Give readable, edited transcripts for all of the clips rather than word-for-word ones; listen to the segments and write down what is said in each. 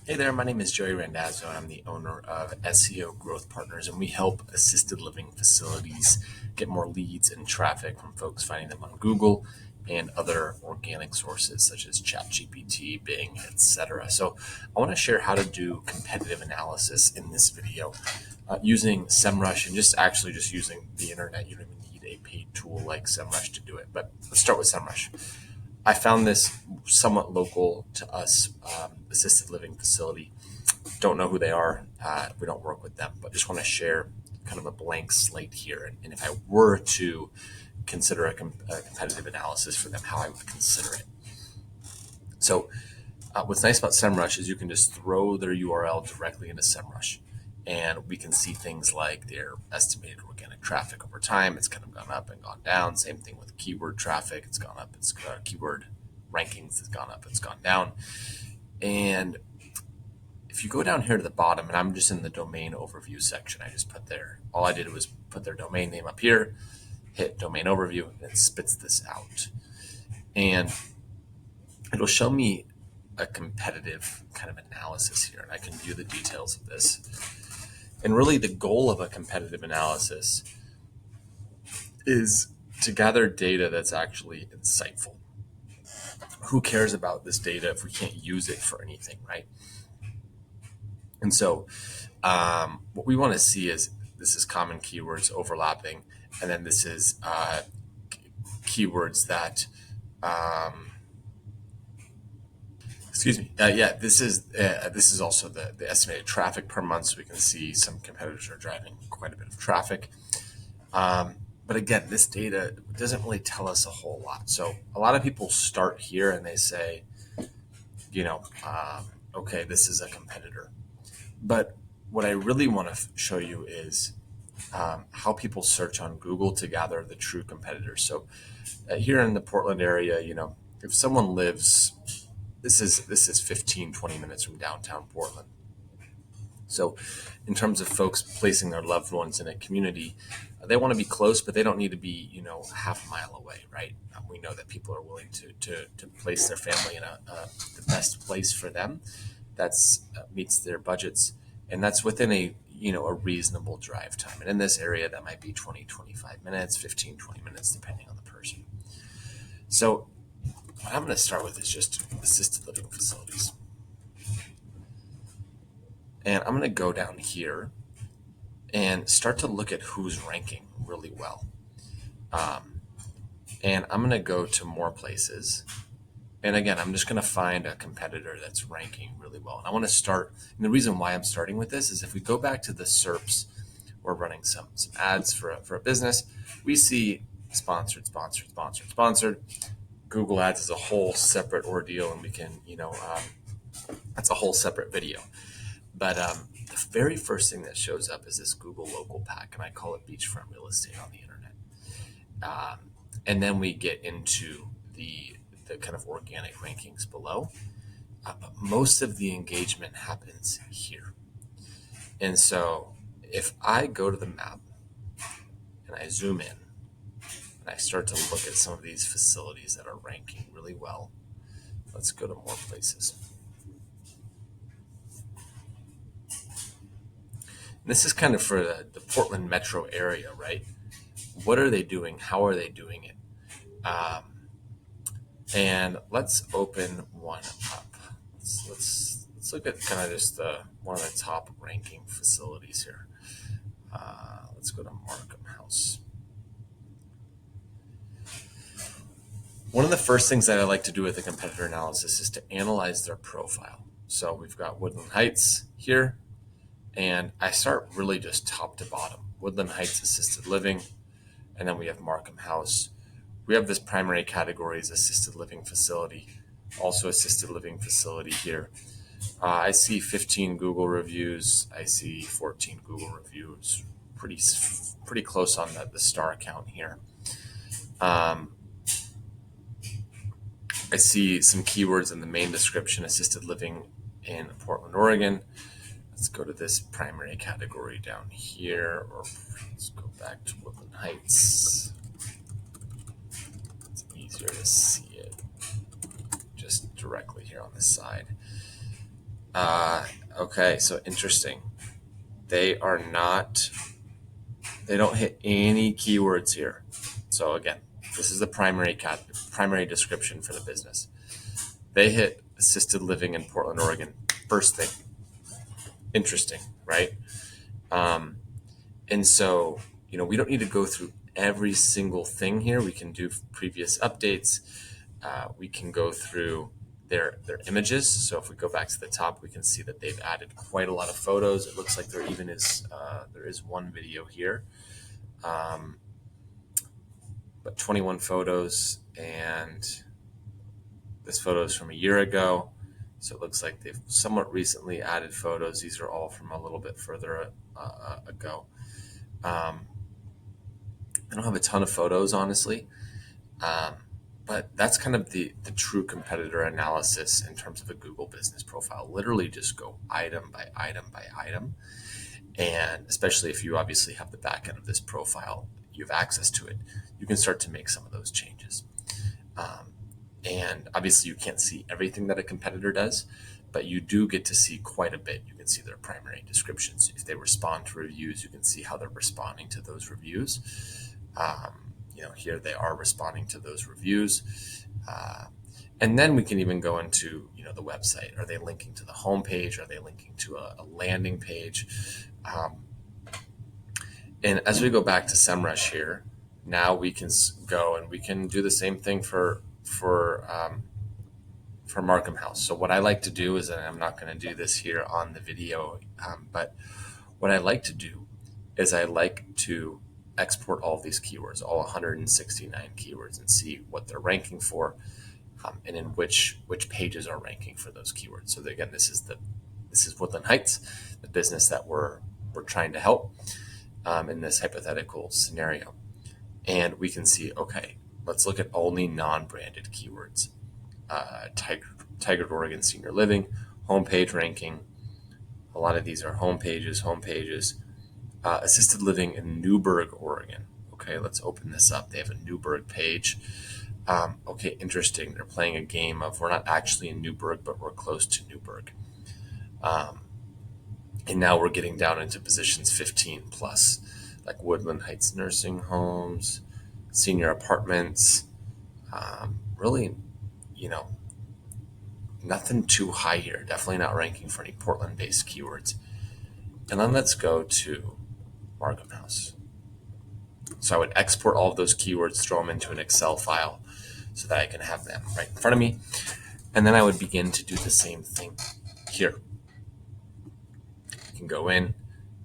Hey there, my name is Joey Randazzo, and I'm the owner of SEO Growth Partners, and we help assisted living facilities get more leads and traffic from folks finding them on Google and other organic sources such as ChatGPT, Bing, etc. So I want to share how to do competitive analysis in this video using SEMrush and just using the internet. You don't even need a paid tool like SEMrush to do it, but let's start with SEMrush. I found this somewhat local to us, assisted living facility. Don't know who they are. We don't work with them, but just want to share kind of a blank slate here. And if I were to consider a competitive analysis for them, how I would consider it. So what's nice about SEMrush is you can just throw their URL directly into SEMrush. And we can see things like their estimated organic traffic over time. It's kind of gone up and gone down. Same thing with keyword traffic. It's gone up. It's keyword rankings has gone up. It's gone down. And if you go down here to the bottom, and I'm just in the domain overview section, I just put there, all I did was put their domain name up here, hit domain overview, and it spits this out. And it'll show me a competitive kind of analysis here, and I can view the details of this. And really the goal of a competitive analysis is to gather data that's actually insightful. Who cares about this data if we can't use it for anything, right? And so what we want to see is this is common keywords overlapping, and then this is keywords that this is also the estimated traffic per month, so we can see some competitors are driving quite a bit of traffic. But again, this data doesn't really tell us a whole lot. So a lot of people start here and they say, okay, this is a competitor. But what I really want to show you is how people search on Google to gather the true competitors. So here in the Portland area, if someone lives, this is 15, 20 minutes from downtown Portland. So in terms of folks placing their loved ones in a community, they want to be close, but they don't need to be, half a mile away, right? We know that people are willing to place their family in the best place for them that's meets their budgets, and that's within a reasonable drive time. And in this area, that might be 20, 25 minutes, 15, 20 minutes, depending on the person. So what I'm going to start with is just assisted living facilities. And I'm going to go down here and start to look at who's ranking really well. And I'm going to go to more places. And again, I'm just going to find a competitor that's ranking really well. And I want to start, and the reason why I'm starting with this is if we go back to the SERPs, we're running some ads for a business. We see sponsored. Google Ads is a whole separate ordeal, and we can, that's a whole separate video. But the very first thing that shows up is this Google local pack, and I call it beachfront real estate on the internet. And then we get into the kind of organic rankings below. But most of the engagement happens here. And so if I go to the map and I zoom in and I start to look at some of these facilities that are ranking really well, let's go to more places. This is kind of for the Portland metro area, right? What are they doing? How are they doing it? And let's open one up. Let's look at kind of just one of the top ranking facilities here. Let's go to Markham House. One of the first things that I like to do with a competitor analysis is to analyze their profile. So we've got Woodland Heights here, and I start really just top to bottom. Woodland Heights assisted living, and then we have Markham House. We have this primary category as assisted living facility, also assisted living facility here. I see 15 Google reviews. I see 14 Google reviews. Pretty close on the star count here. I see some keywords in the main description, assisted living in Portland, Oregon. Let's go to this primary category down here, or let's go back to Woodland Heights. It's easier to see it just directly here on this side. Okay, so interesting. They are not, they don't hit any keywords here. So again, this is the primary description for the business. They hit assisted living in Portland, Oregon. First thing. Interesting, right? And so, we don't need to go through every single thing here. We can do previous updates. We can go through their images. So if we go back to the top, we can see that they've added quite a lot of photos. It looks like there is one video here, but 21 photos, and this photo is from a year ago. So it looks like they've somewhat recently added photos. These are all from a little bit further ago. I don't have a ton of photos, honestly, but that's kind of the true competitor analysis in terms of a Google business profile. Literally just go item by item by item. And especially if you obviously have the back end of this profile, you have access to it, you can start to make some of those changes. And obviously you can't see everything that a competitor does, but you do get to see quite a bit. You can see their primary descriptions. If they respond to reviews, you can see how they're responding to those reviews. Here they are responding to those reviews. And then we can even go into, the website. Are they linking to the homepage? Are they linking to a landing page? And as we go back to SEMrush here, now we can go and we can do the same thing for Markham House. So what I like to do is, and I'm not going to do this here on the video, but what I like to do is I like to export all of these keywords, all 169 keywords, and see what they're ranking for, and in which pages are ranking for those keywords. So again, this is Woodland Heights, the business that we're trying to help in this hypothetical scenario. And we can see, okay, let's look at only non-branded keywords. Tigard, Oregon Senior Living, homepage ranking. A lot of these are homepages. Assisted living in Newberg, Oregon. Okay, let's open this up. They have a Newberg page. Okay, interesting. They're playing a game of, we're not actually in Newberg, but we're close to Newberg. And now we're getting down into positions 15 plus, like Woodland Heights nursing homes, senior apartments. Really, nothing too high here. Definitely not ranking for any Portland-based keywords. And then let's go to Markham House. So I would export all of those keywords, throw them into an Excel file so that I can have them right in front of me. And then I would begin to do the same thing here. We can go in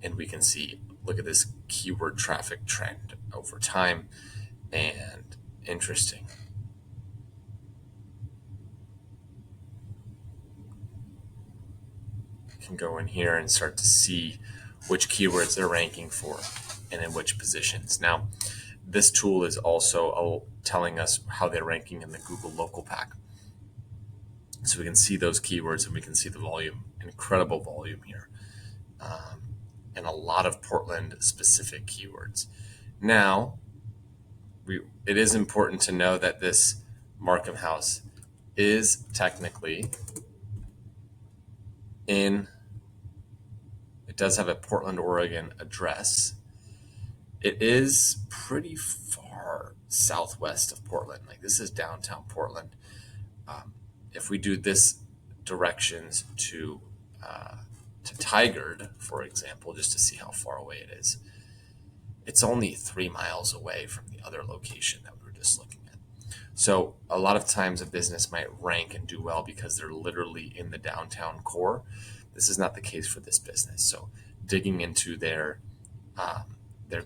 and we can see, look at this keyword traffic trend over time, and interesting. You can go in here and start to see which keywords they're ranking for and in which positions. Now, this tool is also telling us how they're ranking in the Google local pack. So we can see those keywords and we can see the volume, incredible volume here, and a lot of Portland specific keywords. Now, it is important to know that this Markham House is technically it does have a Portland, Oregon address. It is pretty far southwest of Portland. Like, this is downtown Portland. If we do this directions to Tigard, for example, just to see how far away it is, it's only 3 miles away from the other location that we were just looking at. So a lot of times a business might rank and do well because they're literally in the downtown core. This is not the case for this business. So digging into their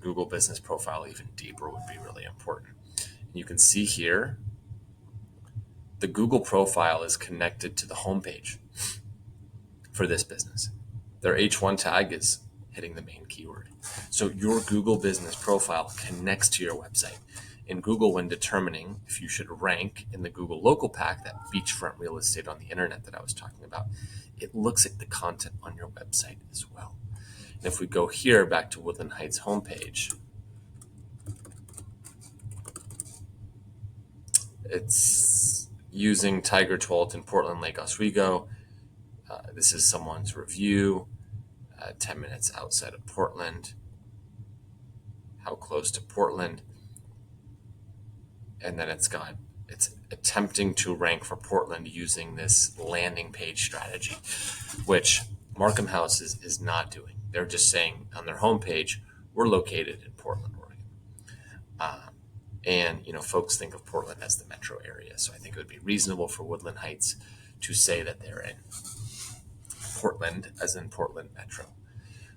Google business profile even deeper would be really important. And you can see here, the Google profile is connected to the homepage for this business. Their H1 tag is hitting the main keyword. So your Google business profile connects to your website. In Google, when determining if you should rank in the Google local pack, that beachfront real estate on the internet that I was talking about, it looks at the content on your website as well. And if we go here back to Woodland Heights homepage, it's using Tiger, Tualatin, Portland, Lake Oswego. This is someone's review, 10 minutes outside of Portland. How close to Portland? And then it's attempting to rank for Portland using this landing page strategy, which Markham House is not doing. They're just saying on their homepage, we're located in Portland, Oregon. And folks think of Portland as the metro area. So I think it would be reasonable for Woodland Heights to say that they're in Portland, as in Portland Metro.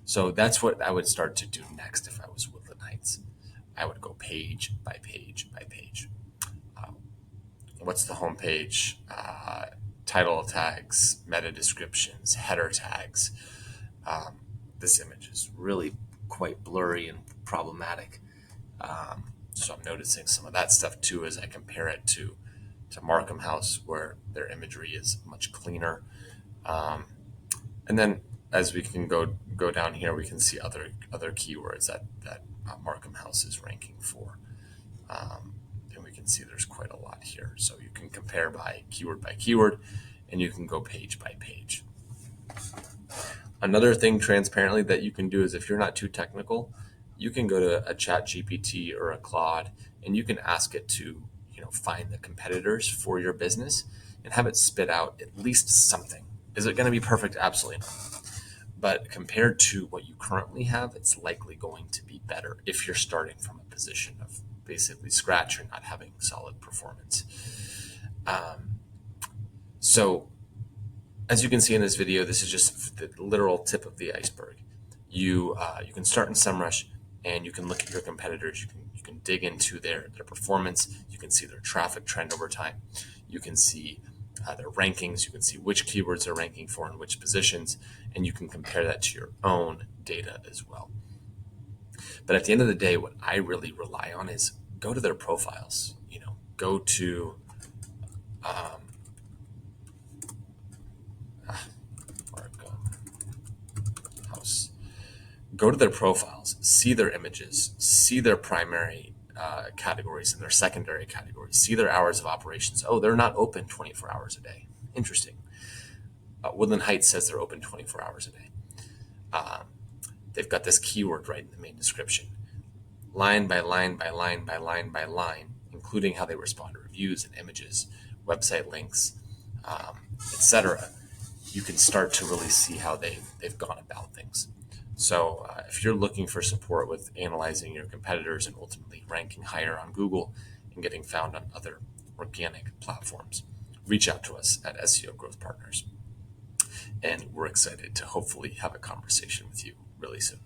So that's what I would start to do next if I was Woodland Heights. I would go page by page by page. What's the homepage? Title tags, meta descriptions, header tags. This image is really quite blurry and problematic. So I'm noticing some of that stuff too as I compare it to Markham House, where their imagery is much cleaner. And then as we can go down here, we can see other keywords that Markham House is ranking for. And we can see there's quite a lot here. So you can compare by keyword, and you can go page by page. Another thing transparently that you can do is, if you're not too technical, you can go to a ChatGPT or a Claude, and you can ask it to find the competitors for your business and have it spit out at least something. Is it going to be perfect? Absolutely not. But compared to what you currently have, it's likely going to be better if you're starting from a position of basically scratch or not having solid performance. So as you can see in this video, this is just the literal tip of the iceberg. You can start in SEMrush, and you can look at your competitors. You can dig into their performance. You can see their traffic trend over time. You can see their rankings. You can see which keywords they're ranking for in which positions, and you can compare that to your own data as well. But at the end of the day, what I really rely on is go to their profiles. Go to House. Go to their profiles, see their images, see their primary categories and their secondary categories, see their hours of operations. Oh, they're not open 24 hours a day. Interesting. Woodland Heights says they're open 24 hours a day. They've got this keyword right in the main description. Line by line by line by line by line, including how they respond to reviews and images, website links, etc. You can start to really see how they've gone about things. So if you're looking for support with analyzing your competitors and ultimately ranking higher on Google and getting found on other organic platforms, reach out to us at SEO Growth Partners. And we're excited to hopefully have a conversation with you really soon.